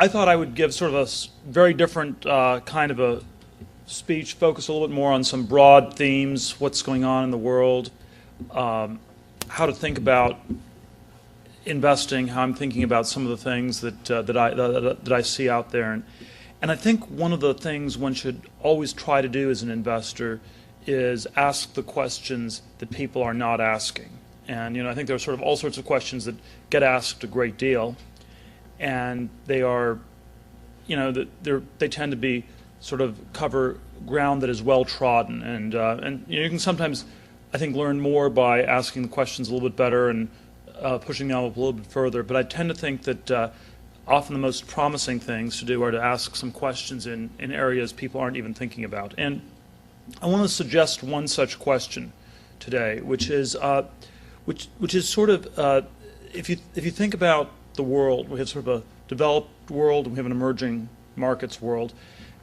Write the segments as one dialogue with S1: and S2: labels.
S1: I thought I would give sort of a very different kind of a speech, focus a little bit more on some broad themes, what's going on in the world, how to think about investing, how I'm thinking about some of the things that I see out there. And I think one of the things one should always try to do as an investor is ask the questions that people are not asking. And I think there are sort of all sorts of questions that get asked a great deal, and they are, they tend to be sort of cover ground that is well trodden, and you can sometimes, I think, learn more by asking the questions a little bit better and pushing the envelope a little bit further. But I tend to think that often the most promising things to do are to ask some questions in areas people aren't even thinking about. And I want to suggest one such question today, which is sort of if you think about the world, we have sort of a developed world and we have an emerging markets world.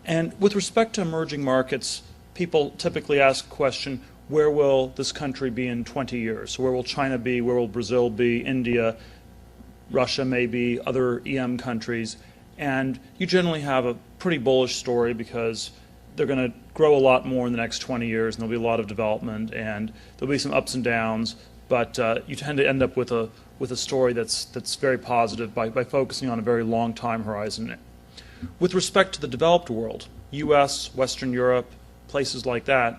S1: And with respect to emerging markets, people typically ask the question, where will this country be in 20 years? So where will China be? Where will Brazil be? India, Russia, maybe other EM countries. And you generally have a pretty bullish story because they're going to grow a lot more in the next 20 years, and there'll be a lot of development, and there'll be some ups and downs. But you tend to end up with a story that's very positive by focusing on a very long time horizon. With respect to the developed world, U.S., Western Europe, places like that,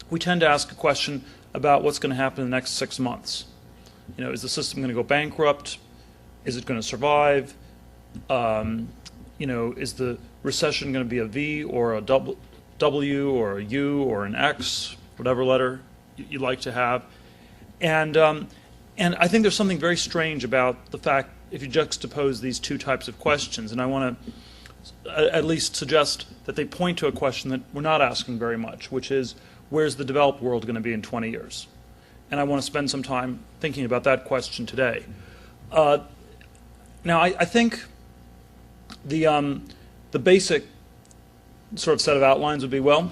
S1: we tend to ask a question about what's going to happen in the next 6 months. Is the system going to go bankrupt? Is it going to survive? Is the recession going to be a V or a W or a U or an X, whatever letter you like to have? And I think there's something very strange about the fact if you juxtapose these two types of questions, and I want to at least suggest that they point to a question that we're not asking very much, which is, where's the developed world going to be in 20 years? And I want to spend some time thinking about that question today. Now, I think the basic sort of set of outlines would be, well,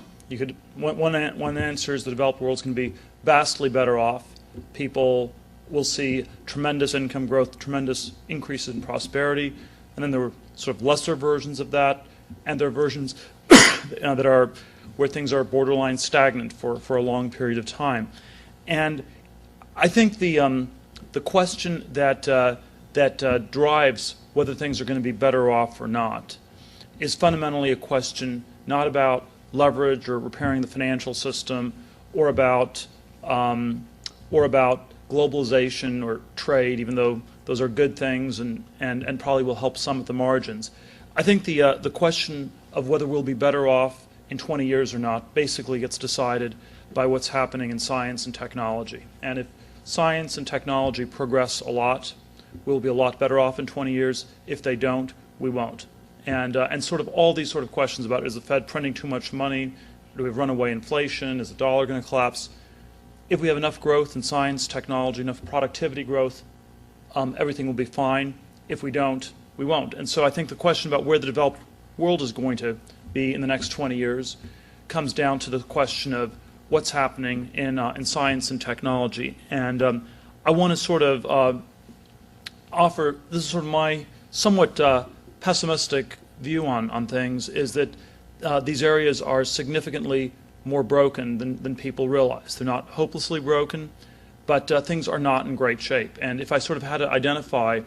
S1: one answer is the developed world's going to be vastly better off. People will see tremendous income growth, tremendous increases in prosperity, and then there were sort of lesser versions of that, and there are versions that are where things are borderline stagnant for a long period of time. And I think the question that drives whether things are going to be better off or not is fundamentally a question not about leverage or repairing the financial system or about globalization or trade, even though those are good things and probably will help some at the margins. I think the question of whether we'll be better off in 20 years or not basically gets decided by what's happening in science and technology. And if science and technology progress a lot, we'll be a lot better off in 20 years. If they don't, we won't. And sort of all these sort of questions about, is the Fed printing too much money? Do we have runaway inflation? Is the dollar going to collapse? If we have enough growth in science, technology, enough productivity growth, everything will be fine. If we don't, we won't. And so I think the question about where the developed world is going to be in the next 20 years comes down to the question of what's happening in science and technology. And I want to sort of offer, this is sort of my somewhat pessimistic view on things, is that these areas are significantly more broken than people realize. They're not hopelessly broken, but things are not in great shape. And if I sort of had to identify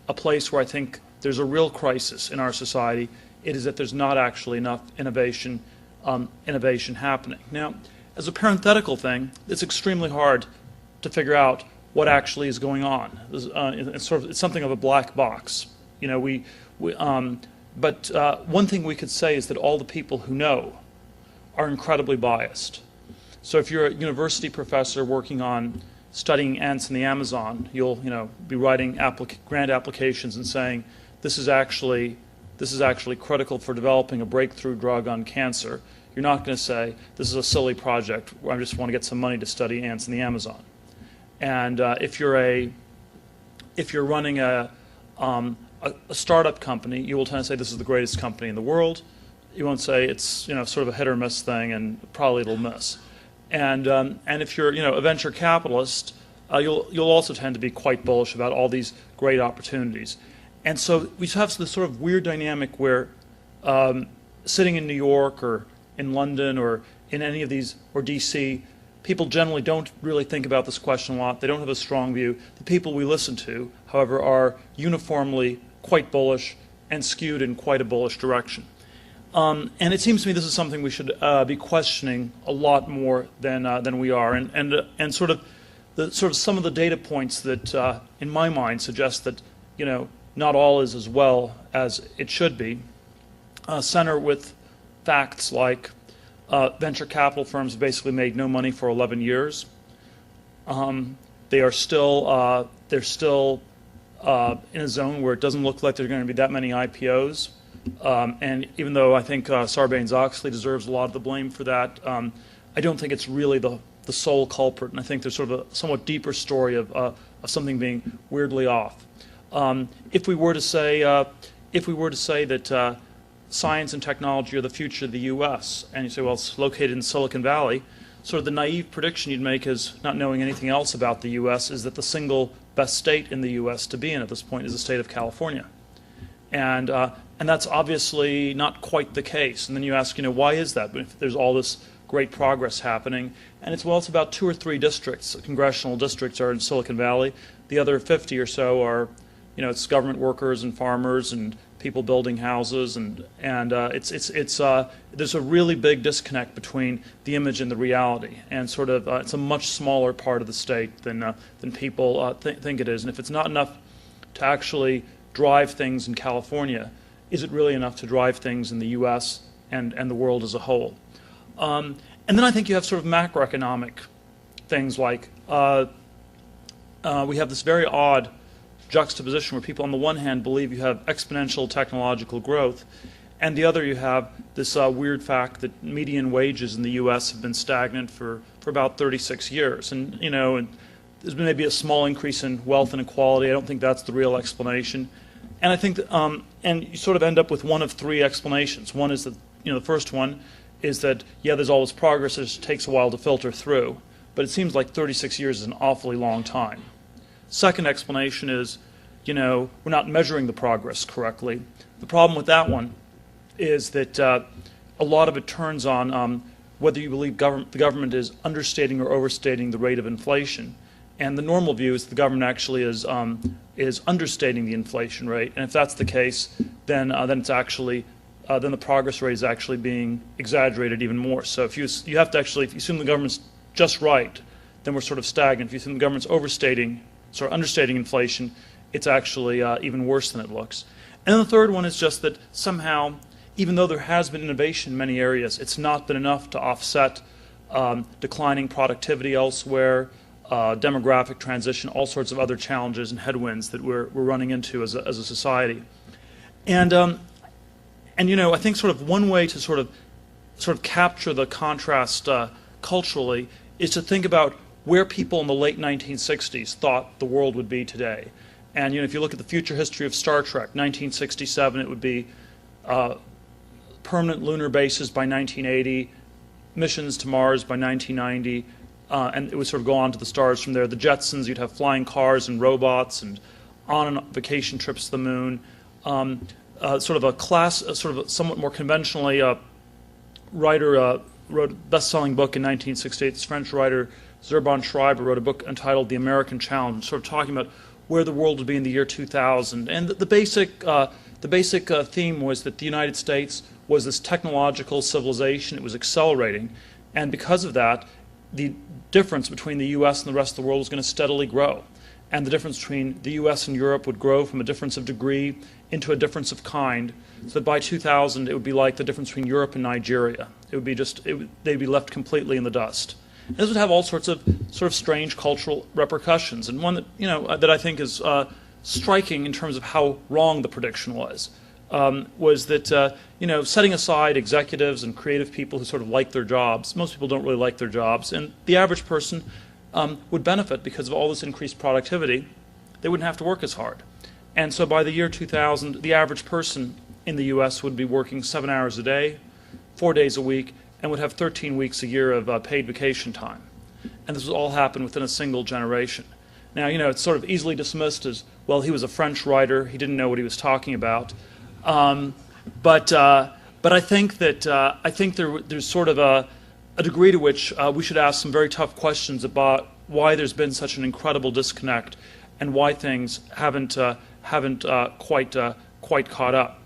S1: a place where I think there's a real crisis in our society, it is that there's not actually enough innovation happening. Now, as a parenthetical thing, it's extremely hard to figure out what actually is going on. It's something of a black box. But one thing we could say is that all the people who know are incredibly biased. So if you're a university professor working on studying ants in the Amazon, you'll be writing grant applications and saying this is actually critical for developing a breakthrough drug on cancer. You're not going to say this is a silly project where I just want to get some money to study ants in the Amazon. And if you're running a startup company, you will tend to say this is the greatest company in the world. You won't say it's sort of a hit or miss thing, and probably it'll miss. And if you're a venture capitalist, you'll also tend to be quite bullish about all these great opportunities. And so we have this sort of weird dynamic where sitting in New York or in London or in any of these, or DC, people generally don't really think about this question a lot. They don't have a strong view. The people we listen to, however, are uniformly quite bullish and skewed in quite a bullish direction. And it seems to me this is something we should be questioning a lot more than we are. And sort of some of the data points that, in my mind, suggest that not all is as well as it should be, center with facts like venture capital firms have basically made no money for 11 years. They're still in a zone where it doesn't look like there are going to be that many IPOs. And even though I think Sarbanes-Oxley deserves a lot of the blame for that, I don't think it's really the sole culprit. And I think there's sort of a somewhat deeper story of something being weirdly off. If we were to say that science and technology are the future of the U.S., and you say, well, it's located in Silicon Valley, sort of the naive prediction you'd make is, not knowing anything else about the U.S., is that the single best state in the U.S. to be in at this point is the state of California. And that's obviously not quite the case. And then you ask, why is that? But if there's all this great progress happening, and it's about 2 or 3 districts, congressional districts, are in Silicon Valley. The other 50 or so are, it's government workers and farmers and people building houses, and there's a really big disconnect between the image and the reality, and sort of it's a much smaller part of the state than people think it is. And if it's not enough to actually drive things in California, is it really enough to drive things in the U.S. and the world as a whole? And then I think you have sort of macroeconomic things like we have this very odd juxtaposition where people on the one hand believe you have exponential technological growth, and the other you have this weird fact that median wages in the U.S. have been stagnant for about 36 years. And and there's been maybe a small increase in wealth inequality. I don't think that's the real explanation. And I think that, and you sort of end up with one of 3 explanations. One is that, the first one is that, yeah, there's all this progress, it just takes a while to filter through. But it seems like 36 years is an awfully long time. Second explanation is, we're not measuring the progress correctly. The problem with that one is that a lot of it turns on whether you believe the government is understating or overstating the rate of inflation. And the normal view is the government actually is understating the inflation rate. And if that's the case, then it's actually then the progress rate is actually being exaggerated even more. So if you have to actually, if you assume the government's just right, then we're sort of stagnant. If you assume the government's understating inflation, it's actually even worse than it looks. And then the third one is just that somehow, even though there has been innovation in many areas, it's not been enough to offset declining productivity elsewhere, demographic transition, all sorts of other challenges and headwinds that we're running into as a society. And I think sort of one way to sort of capture the contrast culturally is to think about where people in the late 1960s thought the world would be today. And if you look at the future history of Star Trek, 1967, it would be permanent lunar bases by 1980, missions to Mars by 1990, and it would sort of go on to the stars from there. The Jetsons, you'd have flying cars and robots, and on vacation trips to the moon. Sort of a somewhat more conventionally, writer wrote a best-selling book in 1968. This French writer Zurban Schreiber wrote a book entitled The American Challenge, sort of talking about where the world would be in the year 2000. And the basic theme was that the United States was this technological civilization. It was accelerating. And because of that, the difference between the U.S. and the rest of the world was going to steadily grow. And the difference between the U.S. and Europe would grow from a difference of degree into a difference of kind, so that by 2000 it would be like the difference between Europe and Nigeria. It would be they'd be left completely in the dust. And this would have all sorts of sort of strange cultural repercussions. And one that that I think is striking in terms of how wrong the prediction was that setting aside executives and creative people who sort of like their jobs, most people don't really like their jobs, and the average person would benefit because of all this increased productivity. They wouldn't have to work as hard. And so by the year 2000, the average person in the U.S. would be working 7 hours a day, 4 days a week, and would have 13 weeks a year of paid vacation time. And this would all happen within a single generation. Now, it's sort of easily dismissed as, well, he was a French writer, he didn't know what he was talking about. But I think that there's sort of a degree to which we should ask some very tough questions about why there's been such an incredible disconnect and why things haven't quite caught up.